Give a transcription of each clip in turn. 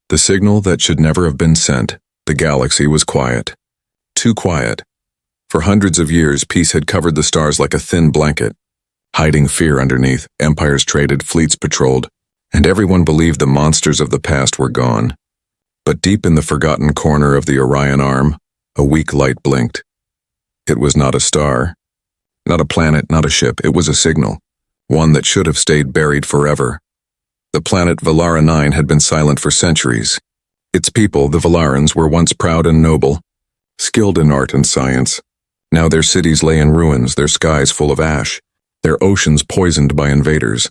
The signal that should never have been sent. The galaxy was quiet. Too quiet. For hundreds of years, peace had covered the stars like a thin blanket. Hiding fear underneath, empires traded, fleets patrolled, and everyone believed the monsters of the past were gone. But deep in the forgotten corner of the Orion Arm, a weak light blinked. It was not a star, not a planet, not a ship. It was a signal, one that should have stayed buried forever. The planet Valara 9 had been silent for centuries. Its people, the Valarans, were once proud and noble, skilled in art and science. Now their cities lay in ruins, their skies full of ash, their oceans poisoned by invaders.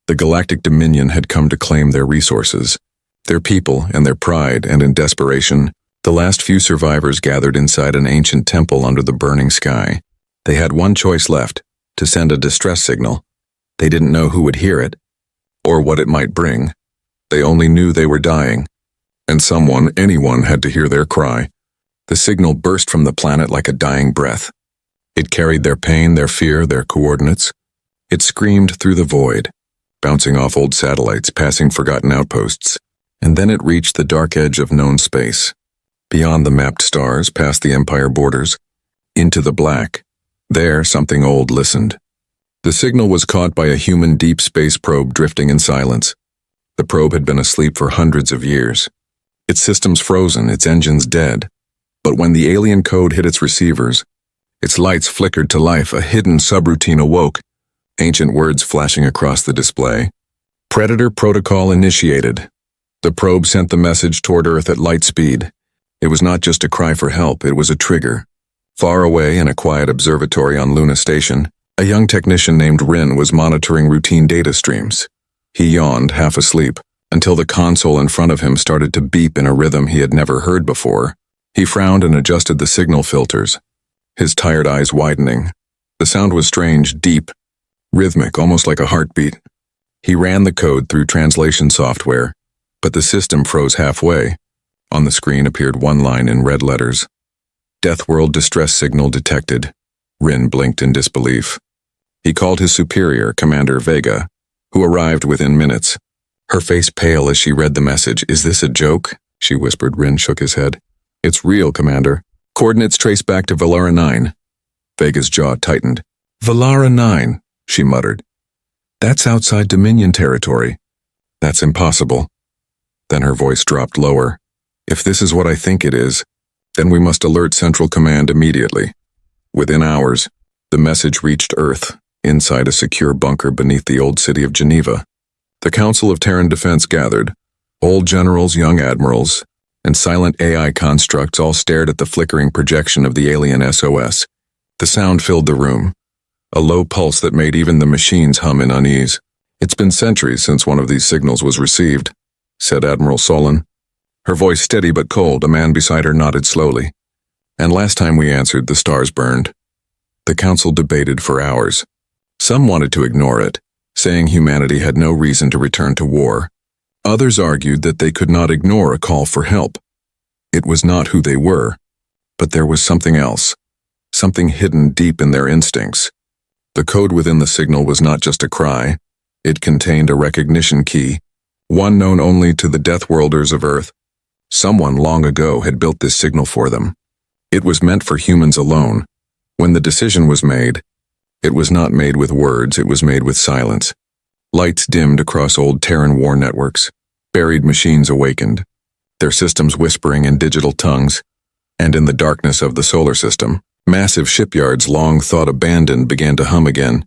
The Galactic Dominion had come to claim their resources, their people and their pride, and in desperation, the last few survivors gathered inside an ancient temple under the burning sky. They had one choice left, to send a distress signal. They didn't know who would hear it, or what it might bring. They only knew they were dying, and anyone had to hear their cry. The signal burst from the planet like a dying breath. It carried their pain, their fear, their coordinates. It screamed through the void, bouncing off old satellites, passing forgotten outposts, and then it reached the dark edge of known space. Beyond the mapped stars, past the Empire borders, into the black. There, something old listened. The signal was caught by a human deep space probe drifting in silence. The probe had been asleep for hundreds of years. Its systems frozen, its engines dead. But when the alien code hit its receivers, its lights flickered to life, a hidden subroutine awoke, ancient words flashing across the display. Predator protocol initiated. The probe sent the message toward Earth at light speed. It was not just a cry for help, it was a trigger. Far away in a quiet observatory on Luna Station, a young technician named Rin was monitoring routine data streams. He yawned, half asleep, until the console in front of him started to beep in a rhythm he had never heard before. He frowned and adjusted the signal filters, his tired eyes widening. The sound was strange, deep, rhythmic, almost like a heartbeat. He ran the code through translation software, but the system froze halfway. On the screen appeared one line in red letters. Deathworld distress signal detected. Rin blinked in disbelief. He called his superior, Commander Vega, who arrived within minutes. Her face pale as she read the message. "Is this a joke?" she whispered. Rin shook his head. "It's real, Commander. Coordinates trace back to Valara 9. Vega's jaw tightened. "Valara 9, she muttered. "That's outside Dominion territory. That's impossible." Then her voice dropped lower. "If this is what I think it is, then we must alert Central Command immediately." Within hours, the message reached Earth, inside a secure bunker beneath the old city of Geneva. The Council of Terran Defense gathered. Old generals, young admirals, and silent AI constructs all stared at the flickering projection of the alien SOS. The sound filled the room, a low pulse that made even the machines hum in unease. "It's been centuries since one of these signals was received," said Admiral Solon. Her voice steady but cold. A man beside her nodded slowly. "And last time we answered, the stars burned." The council debated for hours. Some wanted to ignore it, saying humanity had no reason to return to war. Others argued that they could not ignore a call for help. It was not who they were, but there was something else, something hidden deep in their instincts. The code within the signal was not just a cry. It contained a recognition key, one known only to the Deathworlders of Earth. Someone long ago had built this signal for them. It was meant for humans alone. When the decision was made, it was not made with words, it was made with silence. Lights dimmed across old Terran war networks. Buried machines awakened, their systems whispering in digital tongues. And in the darkness of the solar system, massive shipyards long thought abandoned began to hum again.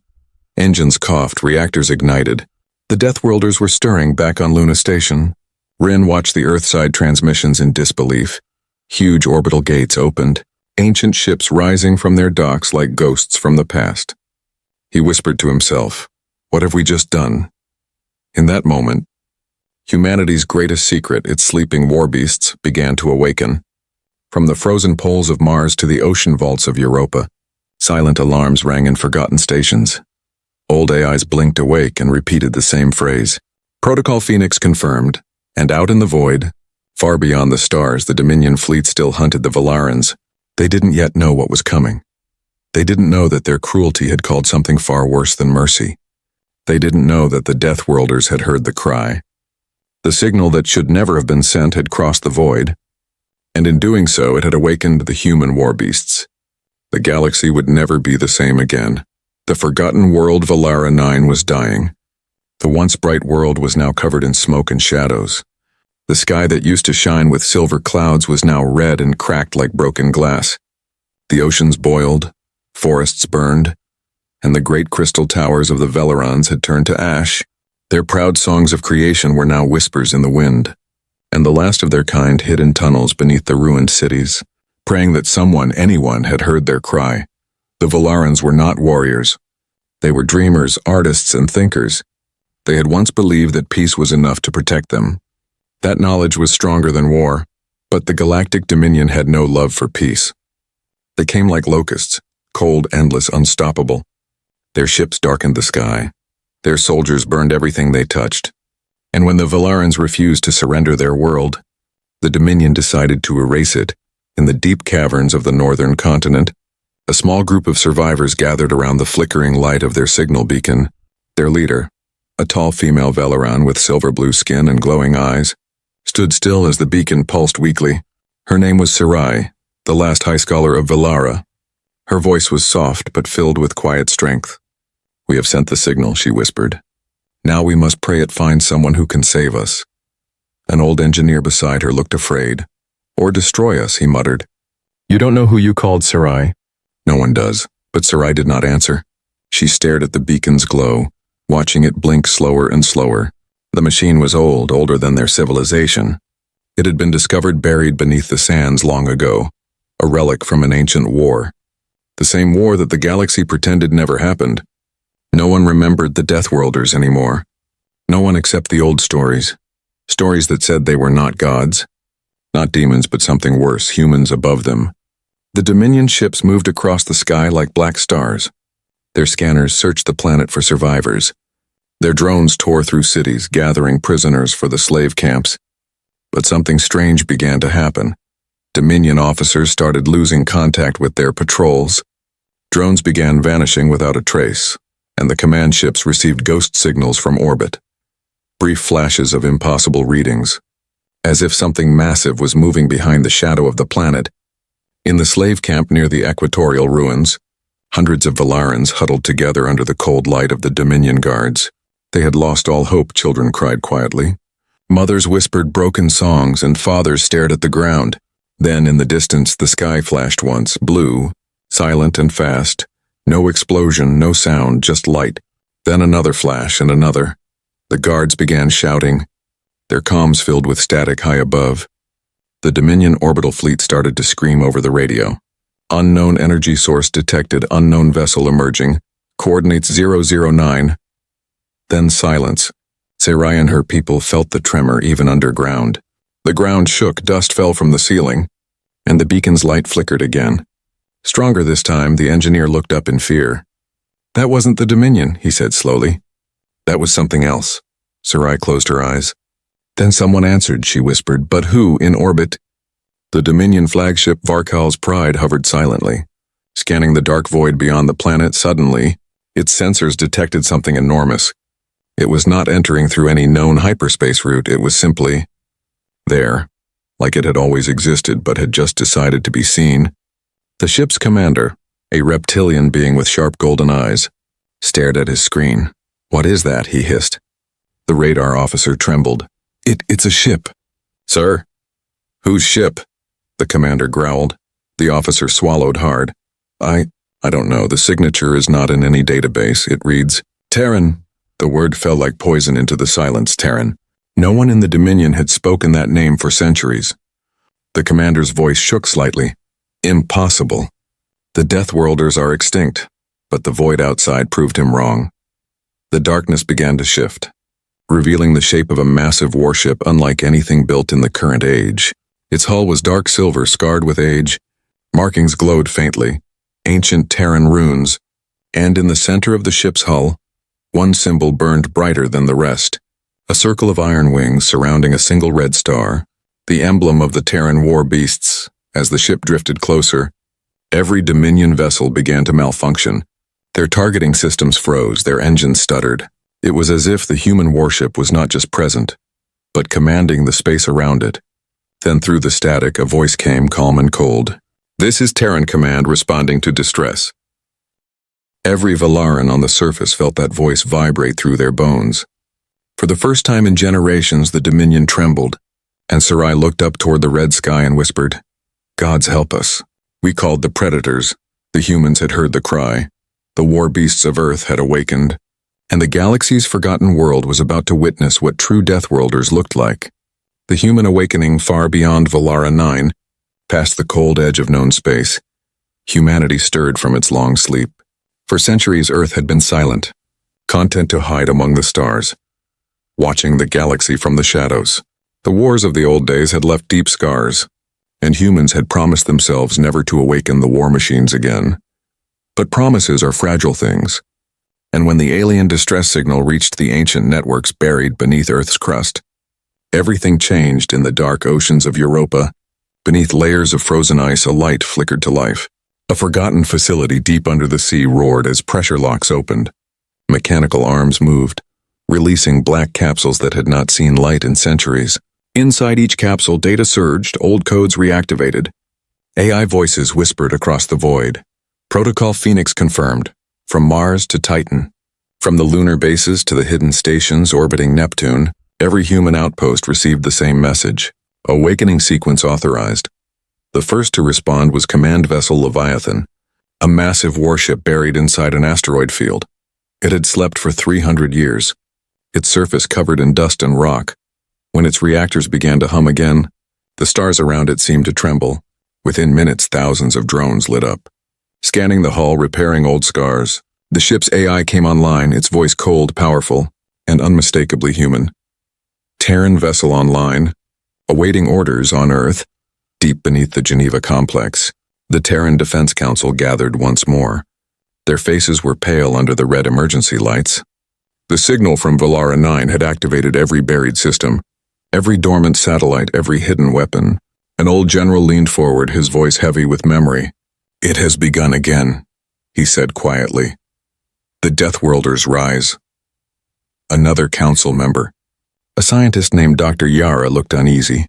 Engines coughed, reactors ignited. The Deathworlders were stirring back on Luna Station. Rin watched the Earthside transmissions in disbelief. Huge orbital gates opened, ancient ships rising from their docks like ghosts from the past. He whispered to himself, "What have we just done?" In that moment, humanity's greatest secret, its sleeping war beasts, began to awaken. From the frozen poles of Mars to the ocean vaults of Europa, silent alarms rang in forgotten stations. Old AIs blinked awake and repeated the same phrase. Protocol Phoenix confirmed, and out in the void, far beyond the stars, the Dominion fleet still hunted the Valarans. They didn't yet know what was coming. They didn't know that their cruelty had called something far worse than mercy. They didn't know that the Deathworlders had heard the cry. The signal that should never have been sent had crossed the void, and in doing so it had awakened the human war beasts. The galaxy would never be the same again. The forgotten world Valara 9 was dying. The once bright world was now covered in smoke and shadows. The sky that used to shine with silver clouds was now red and cracked like broken glass. The oceans boiled, forests burned, and the great crystal towers of the Velerons had turned to ash. Their proud songs of creation were now whispers in the wind, and the last of their kind hid in tunnels beneath the ruined cities, praying that someone, anyone, had heard their cry. The Valarans were not warriors. They were dreamers, artists, and thinkers. They had once believed that peace was enough to protect them. That knowledge was stronger than war, but the Galactic Dominion had no love for peace. They came like locusts, cold, endless, unstoppable. Their ships darkened the sky. Their soldiers burned everything they touched. And when the Valarans refused to surrender their world, the Dominion decided to erase it. In the deep caverns of the northern continent, a small group of survivors gathered around the flickering light of their signal beacon. Their leader, a tall female Valeran with silver-blue skin and glowing eyes, stood still as the beacon pulsed weakly. Her name was Sarai, the last High Scholar of Valara. Her voice was soft but filled with quiet strength. "We have sent the signal," she whispered. "Now we must pray it finds someone who can save us." An old engineer beside her looked afraid. "Or destroy us," he muttered. "You don't know who you called, Sarai?" "No one does," but Sarai did not answer. She stared at the beacon's glow, watching it blink slower and slower. The machine was old, older than their civilization. It had been discovered buried beneath the sands long ago, a relic from an ancient war. The same war that the galaxy pretended never happened. No one remembered the Deathworlders anymore. No one except the old stories. Stories that said they were not gods. Not demons, but something worse, humans above them. The Dominion ships moved across the sky like black stars. Their scanners searched the planet for survivors. Their drones tore through cities, gathering prisoners for the slave camps. But something strange began to happen. Dominion officers started losing contact with their patrols. Drones began vanishing without a trace, and the command ships received ghost signals from orbit. Brief flashes of impossible readings, as if something massive was moving behind the shadow of the planet. In the slave camp near the equatorial ruins, hundreds of Valarans huddled together under the cold light of the Dominion guards. They had lost all hope, children cried quietly. Mothers whispered broken songs, and fathers stared at the ground. Then, in the distance, the sky flashed once, blue, silent and fast. No explosion, no sound, just light. Then another flash and another. The guards began shouting, their comms filled with static high above. The Dominion orbital fleet started to scream over the radio. "Unknown energy source detected, unknown vessel emerging. Coordinates 009. Then silence. Sarai and her people felt the tremor even underground. The ground shook, dust fell from the ceiling, and the beacon's light flickered again. Stronger this time, the engineer looked up in fear. "That wasn't the Dominion," he said slowly. "That was something else." Sarai closed her eyes. "Then someone answered," she whispered. "But who, in orbit?" The Dominion flagship Varkal's Pride hovered silently, scanning the dark void beyond the planet. Suddenly, its sensors detected something enormous. It was not entering through any known hyperspace route. It was simply there, like it had always existed but had just decided to be seen. The ship's commander, a reptilian being with sharp golden eyes, stared at his screen. "What is that?" he hissed. The radar officer trembled. It's a ship." "Sir?" "Whose ship?" the commander growled. The officer swallowed hard. I don't know. The signature is not in any database. It reads, Terran." The word fell like poison into the silence. Terran. No one in the Dominion had spoken that name for centuries. The commander's voice shook slightly. "Impossible. The Deathworlders are extinct." But the void outside proved him wrong. The darkness began to shift, revealing the shape of a massive warship unlike anything built in the current age. Its hull was dark silver, scarred with age. Markings glowed faintly, ancient Terran runes, and in the center of the ship's hull, one symbol burned brighter than the rest. A circle of iron wings surrounding a single red star, the emblem of the Terran war beasts. As the ship drifted closer, every Dominion vessel began to malfunction. Their targeting systems froze, their engines stuttered. It was as if the human warship was not just present, but commanding the space around it. Then through the static, a voice came, calm and cold. "This is Terran Command responding to distress." Every Valaran on the surface felt that voice vibrate through their bones. For the first time in generations, the Dominion trembled, and Sarai looked up toward the red sky and whispered, "Gods help us." We called the predators. The humans had heard the cry. The war beasts of Earth had awakened, and the galaxy's forgotten world was about to witness what true Deathworlders looked like. The human awakening far beyond Valara 9, past the cold edge of known space. Humanity stirred from its long sleep. For centuries, Earth had been silent, content to hide among the stars, watching the galaxy from the shadows. The wars of the old days had left deep scars, and humans had promised themselves never to awaken the war machines again. But promises are fragile things, and when the alien distress signal reached the ancient networks buried beneath Earth's crust, everything changed. In the dark oceans of Europa. Beneath layers of frozen ice, a light flickered to life. A forgotten facility deep under the sea roared as pressure locks opened. Mechanical arms moved, releasing black capsules that had not seen light in centuries. Inside each capsule, data surged, old codes reactivated. AI voices whispered across the void. Protocol Phoenix confirmed, from Mars to Titan. From the lunar bases to the hidden stations orbiting Neptune, every human outpost received the same message. Awakening sequence authorized. The first to respond was Command Vessel Leviathan, a massive warship buried inside an asteroid field. It had slept for 300 years, its surface covered in dust and rock. When its reactors began to hum again, the stars around it seemed to tremble. Within minutes, thousands of drones lit up, scanning the hull, repairing old scars. The ship's AI came online, its voice cold, powerful, and unmistakably human. Terran vessel online, awaiting orders on Earth. Deep beneath the Geneva complex, the Terran Defense Council gathered once more. Their faces were pale under the red emergency lights. The signal from Valara 9 had activated every buried system, every dormant satellite, every hidden weapon. An old general leaned forward, his voice heavy with memory. "It has begun again," he said quietly. "The Deathworlders rise." Another council member, a scientist named Dr. Yara, looked uneasy.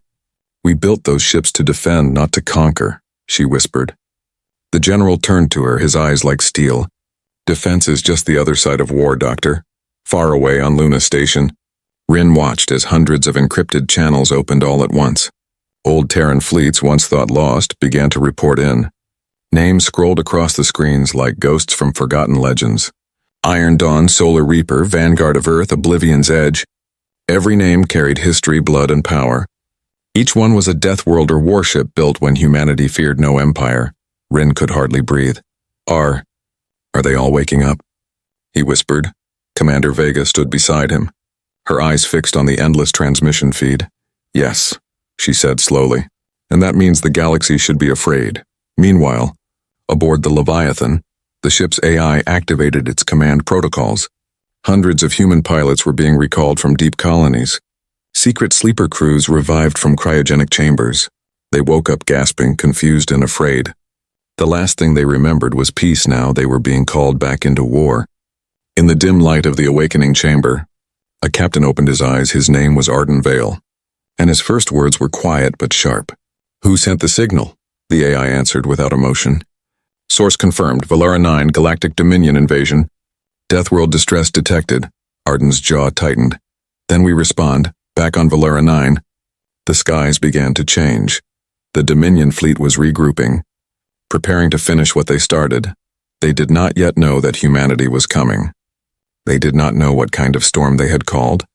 "We built those ships to defend, not to conquer," she whispered. The general turned to her, his eyes like steel. "Defense is just the other side of war, Doctor." Far away on Luna Station, Rin watched as hundreds of encrypted channels opened all at once. Old Terran fleets, once thought lost, began to report in. Names scrolled across the screens like ghosts from forgotten legends. Iron Dawn, Solar Reaper, Vanguard of Earth, Oblivion's Edge. Every name carried history, blood, and power. Each one was a Deathworlder warship built when humanity feared no empire. Rin could hardly breathe. Are they all waking up?" he whispered. Commander Vega stood beside him, her eyes fixed on the endless transmission feed. "Yes," she said slowly, "and that means the galaxy should be afraid." Meanwhile, aboard the Leviathan, the ship's AI activated its command protocols. Hundreds of human pilots were being recalled from deep colonies. Secret sleeper crews revived from cryogenic chambers. They woke up gasping, confused and afraid. The last thing they remembered was peace. Now they were being called back into war. In the dim light of the awakening chamber, a captain opened his eyes. His name was Arden Vale, and his first words were quiet but sharp. "Who sent the signal?" the AI answered without emotion. "Source confirmed. Valara 9, Galactic Dominion invasion. Deathworld distress detected." Arden's jaw tightened. "Then we respond. Back on Valara 9. The skies began to change. The Dominion fleet was regrouping, preparing to finish what they started. They did not yet know that humanity was coming. They did not know what kind of storm they had called,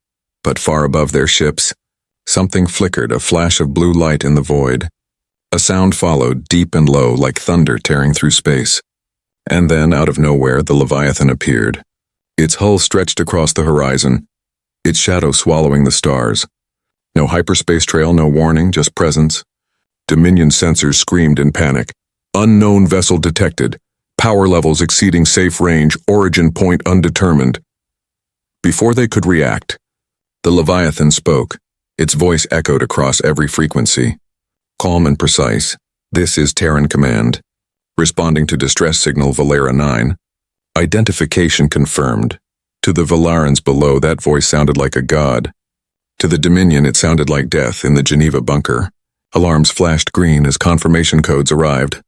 but far above their ships, something flickered, a flash of blue light in the void. A sound followed, deep and low, like thunder tearing through space. And then, out of nowhere, the Leviathan appeared. Its hull stretched across the horizon, its shadow swallowing the stars. No hyperspace trail, no warning, just presence. Dominion sensors screamed in panic. "Unknown vessel detected. Power levels exceeding safe range, origin point undetermined." Before they could react, the Leviathan spoke. Its voice echoed across every frequency. Calm and precise. "This is Terran Command. Responding to distress signal Valara 9. Identification confirmed." To the Valarans below, that voice sounded like a god. To the Dominion, it sounded like death in the Geneva bunker. Alarms flashed green as confirmation codes arrived.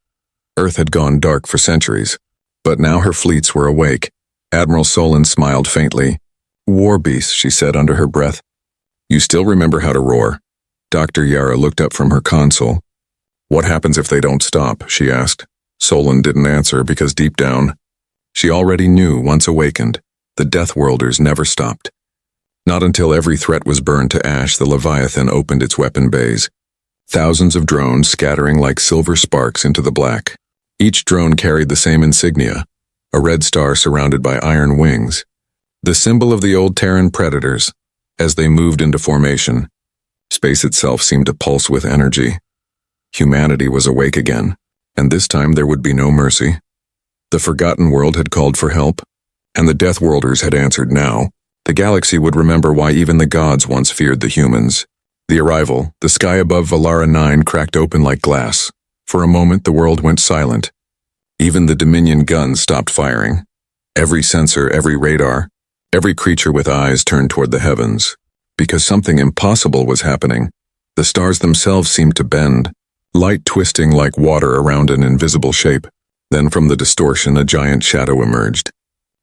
Earth had gone dark for centuries, but now her fleets were awake. Admiral Solon smiled faintly. "War beasts," she said under her breath. "You still remember how to roar." Dr. Yara looked up from her console. "What happens if they don't stop?" she asked. Solon didn't answer because deep down, she already knew, once awakened, the Deathworlders never stopped. Not until every threat was burned to ash, the Leviathan opened its weapon bays. Thousands of drones scattering like silver sparks into the black. Each drone carried the same insignia, a red star surrounded by iron wings, the symbol of the old Terran predators. As they moved into formation, space itself seemed to pulse with energy. Humanity was awake again, and this time there would be no mercy. The forgotten world had called for help, and the Deathworlders had answered now. The galaxy would remember why even the gods once feared the humans. The arrival, the sky above Valara 9 cracked open like glass. For a moment the world went silent. Even the Dominion guns stopped firing. Every sensor, every radar, every creature with eyes turned toward the heavens. Because something impossible was happening. The stars themselves seemed to bend, light twisting like water around an invisible shape. Then from the distortion a giant shadow emerged.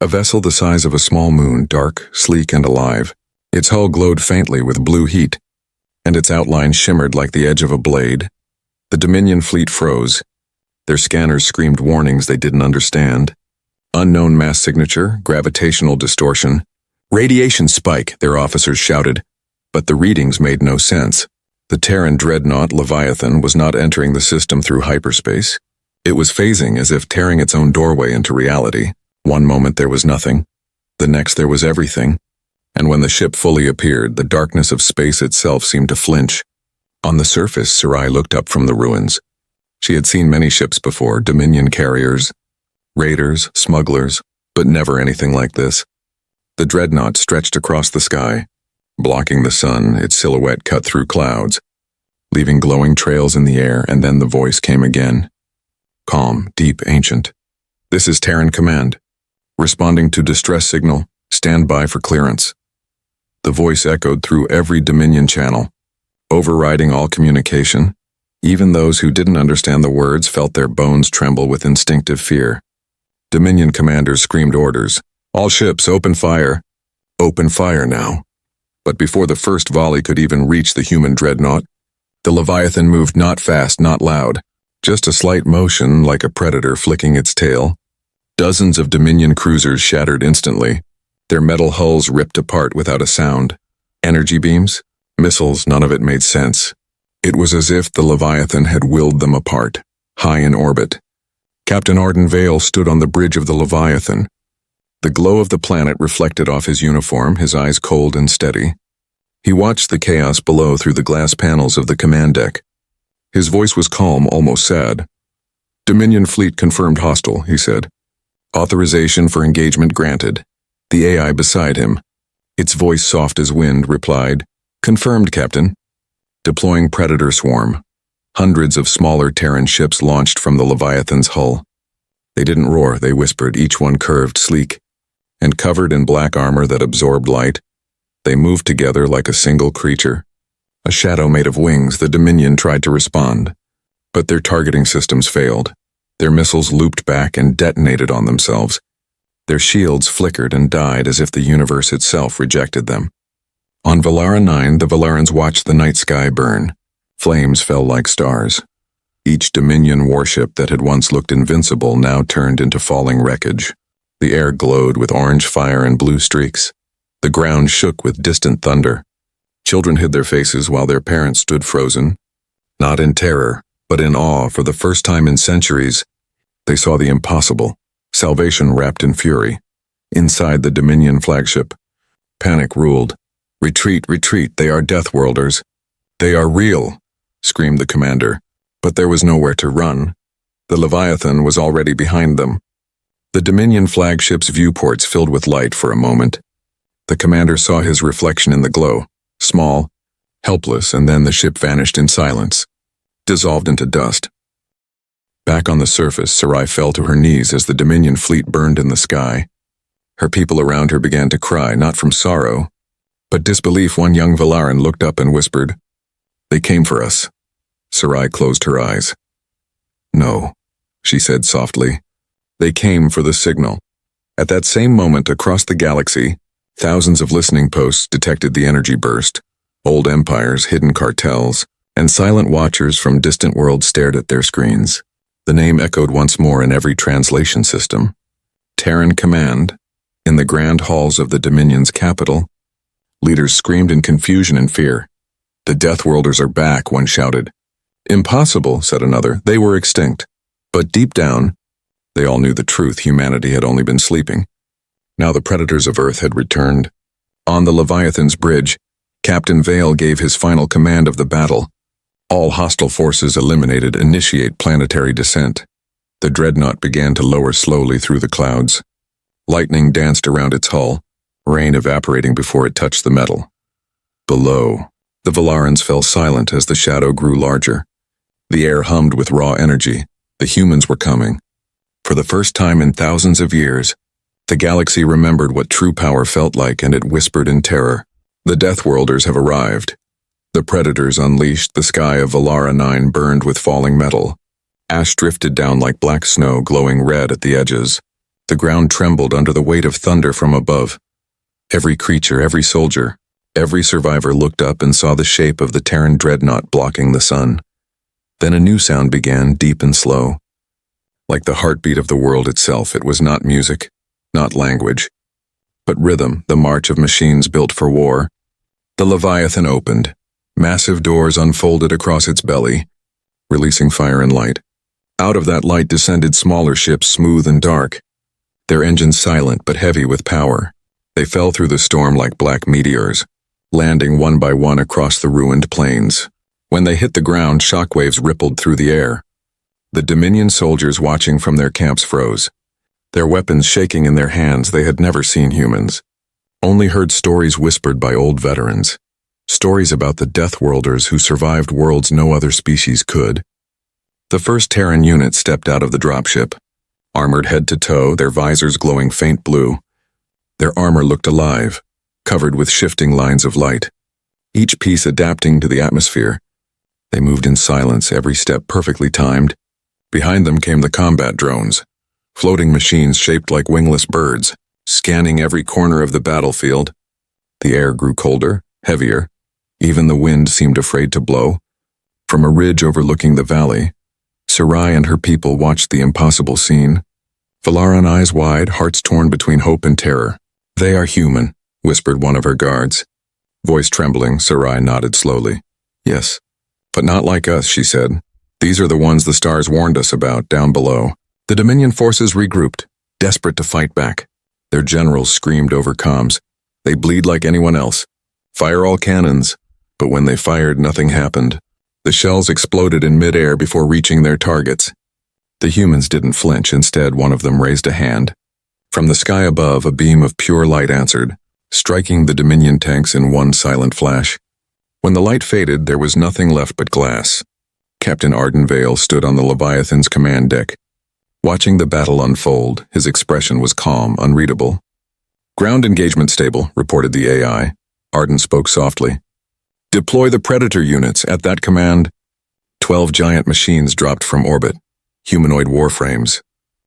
A vessel the size of a small moon, dark, sleek, and alive. Its hull glowed faintly with blue heat, and its outline shimmered like the edge of a blade. The Dominion fleet froze. Their scanners screamed warnings they didn't understand. Unknown mass signature, gravitational distortion. Radiation spike, their officers shouted. But the readings made no sense. The Terran dreadnought Leviathan was not entering the system through hyperspace. It was phasing as if tearing its own doorway into reality. One moment there was nothing. The next there was everything. And when the ship fully appeared, the darkness of space itself seemed to flinch. On the surface, Sarai looked up from the ruins. She had seen many ships before, Dominion carriers, raiders, smugglers, but never anything like this. The dreadnought stretched across the sky, blocking the sun, its silhouette cut through clouds, leaving glowing trails in the air, and then the voice came again. Calm, deep, ancient. "This is Terran Command. Responding to distress signal. Stand by for clearance." The voice echoed through every Dominion channel, overriding all communication. Even those who didn't understand the words felt their bones tremble with instinctive fear. Dominion commanders screamed orders. "All ships, open fire." Open fire now. But before the first volley could even reach the human dreadnought, the Leviathan moved not fast, not loud. Just a slight motion like a predator flicking its tail. Dozens of Dominion cruisers shattered instantly, their metal hulls ripped apart without a sound. Energy beams? Missiles, none of it made sense. It was as if the Leviathan had willed them apart, high in orbit. Captain Arden Vale stood on the bridge of the Leviathan. The glow of the planet reflected off his uniform, his eyes cold and steady. He watched the chaos below through the glass panels of the command deck. His voice was calm, almost sad. "Dominion fleet confirmed hostile," he said. "Authorization for engagement granted." The AI beside him, its voice soft as wind, replied, "Confirmed, Captain." Deploying Predator Swarm. Hundreds of smaller Terran ships launched from the Leviathan's hull. They didn't roar, they whispered, each one curved, sleek, and covered in black armor that absorbed light. They moved together like a single creature. A shadow made of wings, the Dominion tried to respond. But their targeting systems failed. Their missiles looped back and detonated on themselves. Their shields flickered and died as if the universe itself rejected them. On Valara 9, the Valarans watched the night sky burn. Flames fell like stars. Each Dominion warship that had once looked invincible now turned into falling wreckage. The air glowed with orange fire and blue streaks. The ground shook with distant thunder. Children hid their faces while their parents stood frozen. Not in terror, but in awe. For the first time in centuries, they saw the impossible. Salvation wrapped in fury. Inside the Dominion flagship, panic ruled. "Retreat, retreat, they are Deathworlders." "They are real," screamed the commander. But there was nowhere to run. The Leviathan was already behind them. The Dominion flagship's viewports filled with light for a moment. The commander saw his reflection in the glow, small, helpless, and then the ship vanished in silence, dissolved into dust. Back on the surface, Sarai fell to her knees as the Dominion fleet burned in the sky. Her people around her began to cry, not from sorrow, But disbelief, one young Valaran looked up and whispered, "They came for us." Sarai closed her eyes. "No," she said softly. "They came for the signal." At that same moment, across the galaxy, thousands of listening posts detected the energy burst. Old empires, hidden cartels, and silent watchers from distant worlds stared at their screens. The name echoed once more in every translation system. Terran Command. In the grand halls of the Dominion's capital, leaders screamed in confusion and fear. "The Deathworlders are back," one shouted. "Impossible," said another. "They were extinct." But deep down, they all knew the truth. Humanity had only been sleeping. Now the predators of Earth had returned. On the Leviathan's bridge, Captain Vale gave his final command of the battle. "All hostile forces eliminated. Initiate planetary descent." The dreadnought began to lower slowly through the clouds. Lightning danced around its hull, rain evaporating before it touched the metal. Below, the Valarans fell silent as the shadow grew larger. The air hummed with raw energy. The humans were coming. For the first time in thousands of years, the galaxy remembered what true power felt like, and it whispered in terror. "The Deathworlders have arrived." The predators unleashed. The sky of Valara 9 burned with falling metal. Ash drifted down like black snow, glowing red at the edges. The ground trembled under the weight of thunder from above. Every creature, every soldier, every survivor looked up and saw the shape of the Terran dreadnought blocking the sun. Then a new sound began, deep and slow. Like the heartbeat of the world itself, it was not music, not language, but rhythm, the march of machines built for war. The Leviathan opened. Massive doors unfolded across its belly, releasing fire and light. Out of that light descended smaller ships, smooth and dark, their engines silent but heavy with power. They fell through the storm like black meteors, landing one by one across the ruined plains. When they hit the ground, shockwaves rippled through the air. The Dominion soldiers watching from their camps froze, their weapons shaking in their hands. They had never seen humans, only heard stories whispered by old veterans. Stories about the Deathworlders who survived worlds no other species could. The first Terran unit stepped out of the dropship, armored head to toe, their visors glowing faint blue. Their armor looked alive, covered with shifting lines of light, each piece adapting to the atmosphere. They moved in silence, every step perfectly timed. Behind them came the combat drones, floating machines shaped like wingless birds, scanning every corner of the battlefield. The air grew colder, heavier. Even the wind seemed afraid to blow. From a ridge overlooking the valley, Sarai and her people watched the impossible scene. Valaran, eyes wide, hearts torn between hope and terror. "They are human," whispered one of her guards. Voice trembling, Sarai nodded slowly. "Yes, but not like us," she said. "These are the ones the stars warned us about down below." The Dominion forces regrouped, desperate to fight back. Their generals screamed over comms. "They bleed like anyone else. Fire all cannons." But when they fired, nothing happened. The shells exploded in midair before reaching their targets. The humans didn't flinch. Instead, one of them raised a hand. From the sky above, a beam of pure light answered, striking the Dominion tanks in one silent flash. When the light faded, there was nothing left but glass. Captain Arden Vale stood on the Leviathan's command deck. Watching the battle unfold, his expression was calm, unreadable. "Ground engagement stable," reported the AI. Arden spoke softly. "Deploy the Predator units." At that command, 12 giant machines dropped from orbit, humanoid warframes,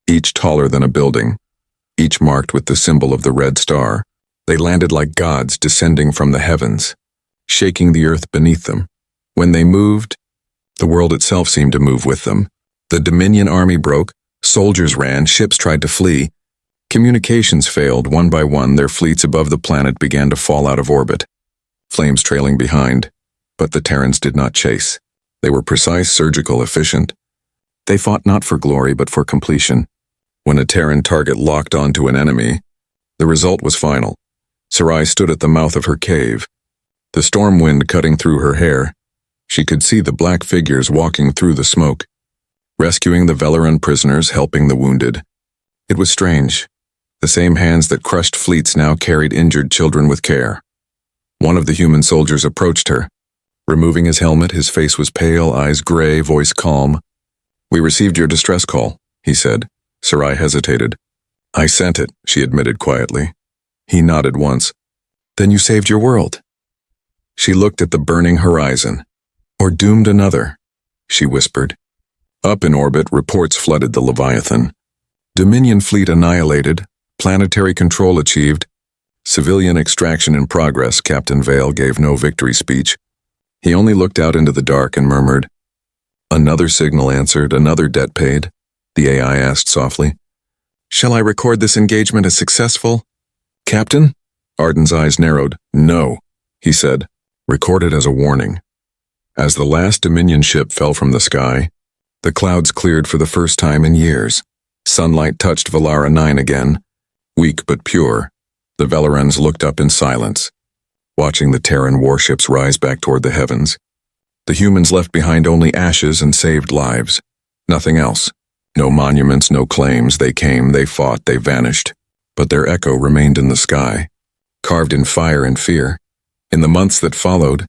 each taller than a building, each marked with the symbol of the Red Star. They landed like gods descending from the heavens, shaking the earth beneath them. When they moved, the world itself seemed to move with them. The Dominion army broke, soldiers ran, ships tried to flee. Communications failed. One by one, their fleets above the planet began to fall out of orbit, flames trailing behind. But the Terrans did not chase. They were precise, surgical, efficient. They fought not for glory, but for completion. When a Terran target locked onto an enemy, the result was final. Sarai stood at the mouth of her cave, the storm wind cutting through her hair. She could see the black figures walking through the smoke, rescuing the Velaran prisoners, helping the wounded. It was strange. The same hands that crushed fleets now carried injured children with care. One of the human soldiers approached her. Removing his helmet, his face was pale, eyes gray, voice calm. "We received your distress call," he said. Sarai hesitated. "I sent it," she admitted quietly. He nodded once. Then you saved your world. She looked at the burning horizon. Or doomed another, she whispered. Up in orbit, reports flooded the Leviathan. Dominion fleet annihilated, planetary control achieved, civilian extraction in progress. Captain Vale gave no victory speech. He only looked out into the dark and murmured. Another signal answered, another debt paid, the AI asked softly. Shall I record this engagement as successful? Captain? Arden's eyes narrowed. No, he said. Record it as a warning. As the last Dominion ship fell from the sky, the clouds cleared for the first time in years. Sunlight touched Valara 9 again. Weak but pure, the Velerans looked up in silence, watching the Terran warships rise back toward the heavens. The humans left behind only ashes and saved lives. Nothing else. No monuments, no claims. They came, they fought, they vanished. But their echo remained in the sky, carved in fire and fear. In the months that followed,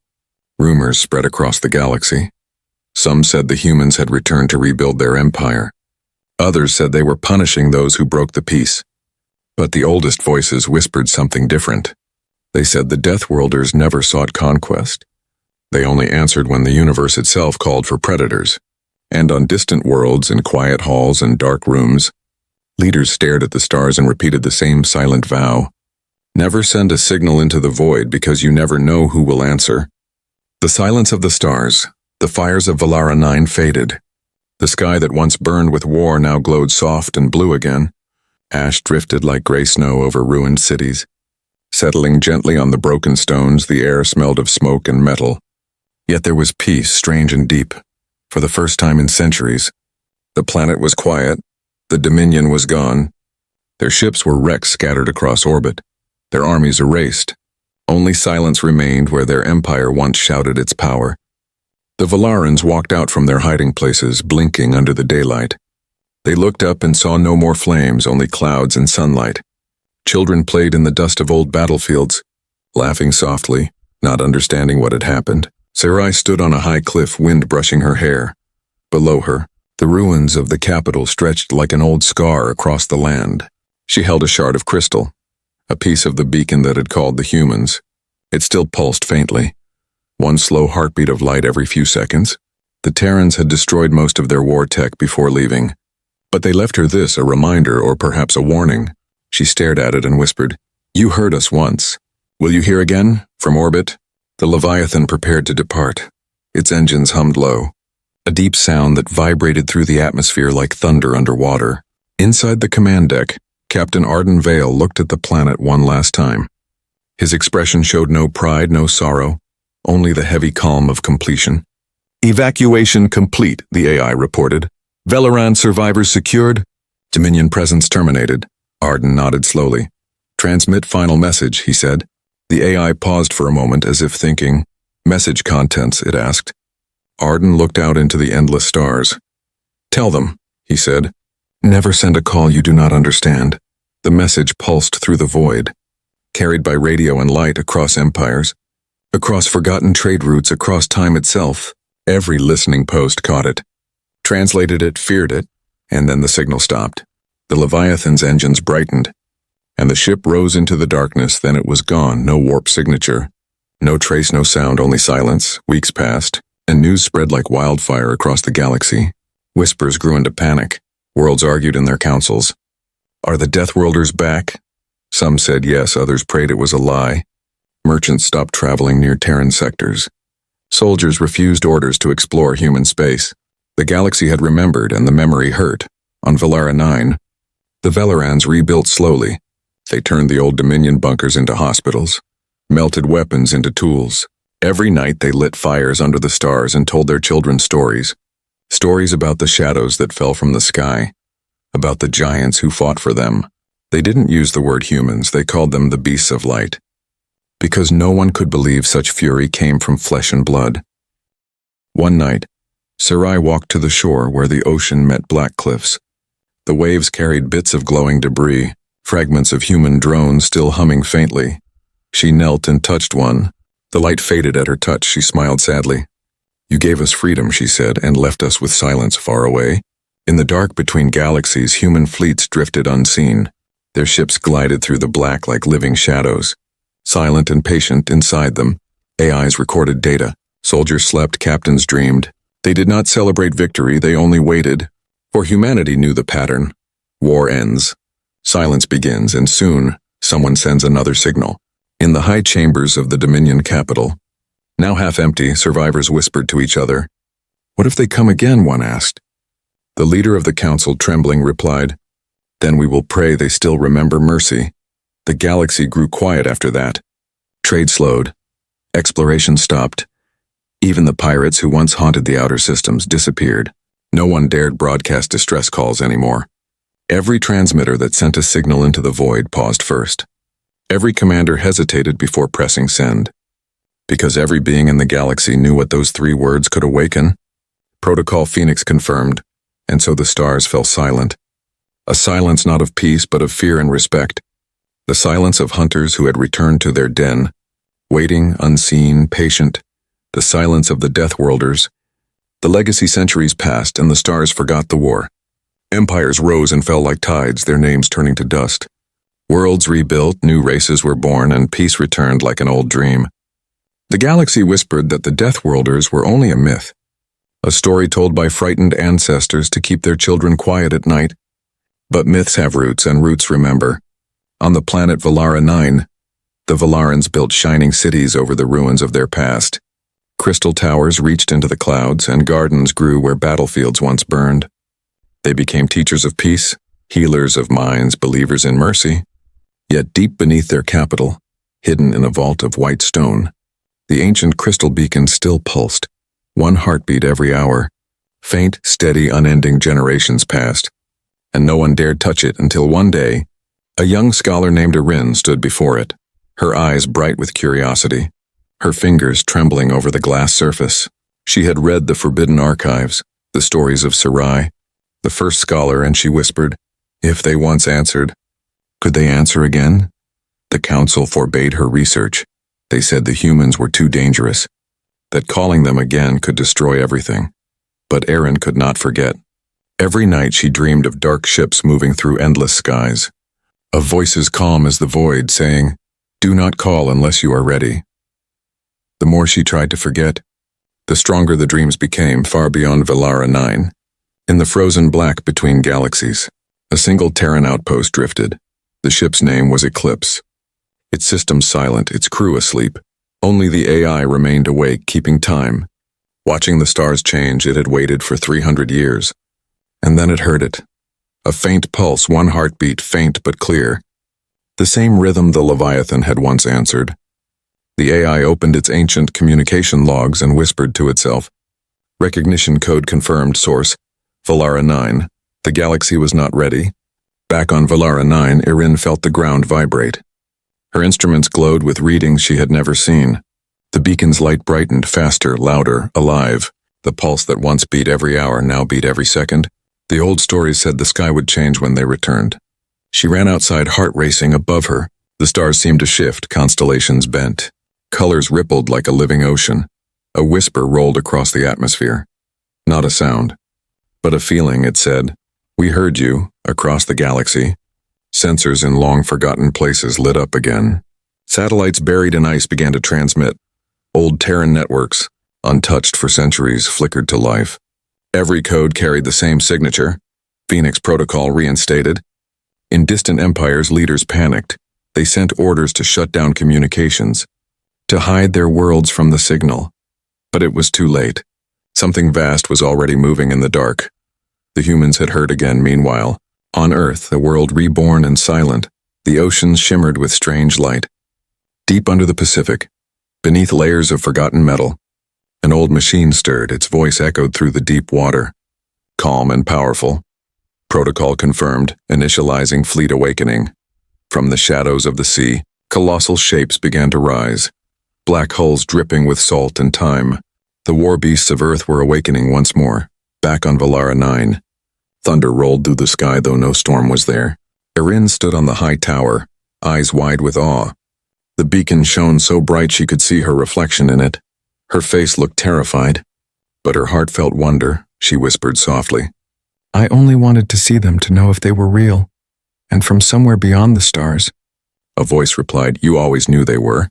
rumors spread across the galaxy. Some said the humans had returned to rebuild their empire. Others said they were punishing those who broke the peace. But the oldest voices whispered something different. They said the Deathworlders never sought conquest. They only answered when the universe itself called for predators. And on distant worlds, in quiet halls and dark rooms, leaders stared at the stars and repeated the same silent vow. Never send a signal into the void because you never know who will answer. The silence of the stars, the fires of Valara 9 faded. The sky that once burned with war now glowed soft and blue again. Ash drifted like gray snow over ruined cities. Settling gently on the broken stones, the air smelled of smoke and metal. Yet there was peace, strange and deep. For the first time in centuries, the planet was quiet, the Dominion was gone. Their ships were wrecks scattered across orbit, their armies erased. Only silence remained where their empire once shouted its power. The Valarans walked out from their hiding places, blinking under the daylight. They looked up and saw no more flames, only clouds and sunlight. Children played in the dust of old battlefields, laughing softly, not understanding what had happened. Sarai stood on a high cliff, wind brushing her hair. Below her, the ruins of the capital stretched like an old scar across the land. She held a shard of crystal, a piece of the beacon that had called the humans. It still pulsed faintly, one slow heartbeat of light every few seconds. The Terrans had destroyed most of their war tech before leaving, but they left her this, a reminder or perhaps a warning. She stared at it and whispered, "You heard us once. Will you hear again, from orbit?" The Leviathan prepared to depart. Its engines hummed low, a deep sound that vibrated through the atmosphere like thunder underwater. Inside the command deck, Captain Arden Vale looked at the planet one last time. His expression showed no pride, no sorrow, only the heavy calm of completion. "Evacuation complete," the AI reported. "Velaran survivors secured. Dominion presence terminated." Arden nodded slowly. "Transmit final message," he said. The AI paused for a moment as if thinking. "Message contents," it asked. Arden looked out into the endless stars. "Tell them," he said. "Never send a call you do not understand." The message pulsed through the void, carried by radio and light across empires, across forgotten trade routes, across time itself. Every listening post caught it, translated it, feared it, and then the signal stopped. The Leviathan's engines brightened, and the ship rose into the darkness. Then it was gone, no warp signature. No trace, no sound, only silence. Weeks passed, and news spread like wildfire across the galaxy. Whispers grew into panic. Worlds argued in their councils. Are the Deathworlders back? Some said yes, others prayed it was a lie. Merchants stopped traveling near Terran sectors. Soldiers refused orders to explore human space. The galaxy had remembered, and the memory hurt. On Valara 9, the Velerans rebuilt slowly. They turned the old Dominion bunkers into hospitals, melted weapons into tools. Every night they lit fires under the stars and told their children stories. Stories about the shadows that fell from the sky, about the giants who fought for them. They didn't use the word humans, they called them the beasts of light, because no one could believe such fury came from flesh and blood. One night, Sarai walked to the shore where the ocean met black cliffs. The waves carried bits of glowing debris, fragments of human drones still humming faintly. She knelt and touched one. The light faded at her touch. She smiled sadly. "You gave us freedom," she said, "and left us with silence far away." In the dark between galaxies, human fleets drifted unseen. Their ships glided through the black like living shadows. silent and patient inside them. AIs recorded data. Soldiers slept, captains dreamed. They did not celebrate victory, they only waited. For humanity knew the pattern. War ends. Silence begins, and soon, someone sends another signal. In the high chambers of the Dominion capital, now half empty, survivors whispered to each other. What if they come again, one asked. The leader of the council, trembling, replied, Then we will pray they still remember mercy. The galaxy grew quiet after that. Trade slowed. Exploration stopped. Even the pirates who once haunted the outer systems disappeared. No one dared broadcast distress calls anymore. Every transmitter that sent a signal into the void paused first. Every commander hesitated before pressing send. Because every being in the galaxy knew what those 3 words could awaken. Protocol Phoenix confirmed, and so the stars fell silent. A silence not of peace but of fear and respect. The silence of hunters who had returned to their den, waiting, unseen, patient. The silence of the Deathworlders. The legacy centuries passed and the stars forgot the war. Empires rose and fell like tides, their names turning to dust. Worlds rebuilt, new races were born, and peace returned like an old dream. The galaxy whispered that the Deathworlders were only a myth, a story told by frightened ancestors to keep their children quiet at night. But myths have roots, and roots remember. On the planet Valara 9, the Valarans built shining cities over the ruins of their past. Crystal towers reached into the clouds, and gardens grew where battlefields once burned. They became teachers of peace, healers of minds, believers in mercy. Yet deep beneath their capital, hidden in a vault of white stone, the ancient crystal beacon still pulsed, one heartbeat every hour. Faint, steady, unending generations passed, and no one dared touch it until one day, a young scholar named Erin stood before it, her eyes bright with curiosity, her fingers trembling over the glass surface. She had read the forbidden archives, the stories of Sarai, the first scholar, and she whispered, if they once answered, could they answer again? The council forbade her research. They said the humans were too dangerous, that calling them again could destroy everything. But Erin could not forget. Every night she dreamed of dark ships moving through endless skies, of voices calm as the void saying, do not call unless you are ready. The more she tried to forget, the stronger the dreams became far beyond Valara 9. In the frozen black between galaxies, a single Terran outpost drifted. The ship's name was Eclipse. Its systems silent, its crew asleep. Only the AI remained awake, keeping time. Watching the stars change, it had waited for 300 years. And then it heard it. A faint pulse, one heartbeat, faint but clear. The same rhythm the Leviathan had once answered. The AI opened its ancient communication logs and whispered to itself. Recognition code confirmed, source, Valara 9. The galaxy was not ready. Back on Valara 9, Erin felt the ground vibrate. Her instruments glowed with readings she had never seen. The beacon's light brightened, faster, louder, alive. The pulse that once beat every hour now beat every second. The old stories said the sky would change when they returned. She ran outside, heart racing. Above her, the stars seemed to shift, constellations bent. Colors rippled like a living ocean. A whisper rolled across the atmosphere. Not a sound, but a feeling, it said. We heard you, across the galaxy. Sensors in long-forgotten places lit up again. Satellites buried in ice began to transmit. Old Terran networks, untouched for centuries, flickered to life. Every code carried the same signature. Phoenix Protocol reinstated. In distant empires, leaders panicked. They sent orders to shut down communications, to hide their worlds from the signal. But it was too late. Something vast was already moving in the dark. The humans had heard again. Meanwhile, on Earth, a world reborn and silent, the oceans shimmered with strange light. Deep under the Pacific, beneath layers of forgotten metal, an old machine stirred, its voice echoed through the deep water. Calm and powerful. Protocol confirmed, initializing fleet awakening. From the shadows of the sea, colossal shapes began to rise. Black holes dripping with salt and time. The war beasts of Earth were awakening once more, back on Valara 9. Thunder rolled through the sky, though no storm was there. Erin stood on the high tower, eyes wide with awe. The beacon shone so bright she could see her reflection in it. Her face looked terrified, but her heart felt wonder. She whispered softly, I only wanted to see them to know if they were real, and from somewhere beyond the stars, A voice replied, "You always knew they were."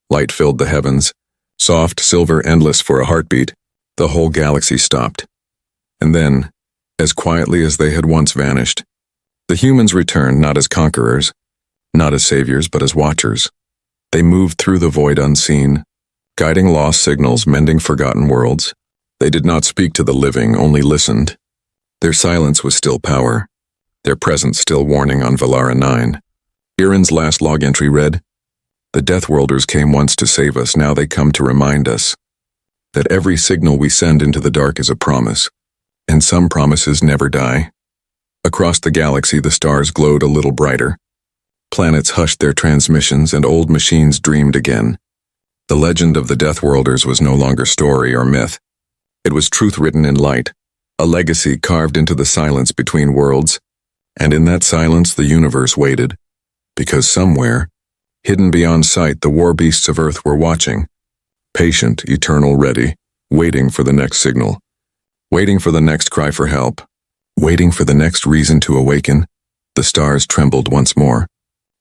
Light filled the heavens, soft, silver, endless for a heartbeat. The whole galaxy stopped. And then, as quietly as they had once vanished, the humans returned not as conquerors, not as saviors, but as watchers. They moved through the void unseen, guiding lost signals, mending forgotten worlds. They did not speak to the living, only listened. Their silence was still power, their presence still warning on Valara 9. Iran's last log entry read, "The Deathworlders came once to save us, now they come to remind us that every signal we send into the dark is a promise, and some promises never die." Across the galaxy, the stars glowed a little brighter. Planets hushed their transmissions, and old machines dreamed again. The legend of the Deathworlders was no longer story or myth. It was truth written in light, a legacy carved into the silence between worlds, and in that silence the universe waited, because somewhere, hidden beyond sight, the war beasts of Earth were watching, patient, eternal, ready, waiting for the next signal, waiting for the next cry for help, waiting for the next reason to awaken. The stars trembled once more,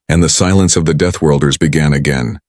and the silence of the Deathworlders began again.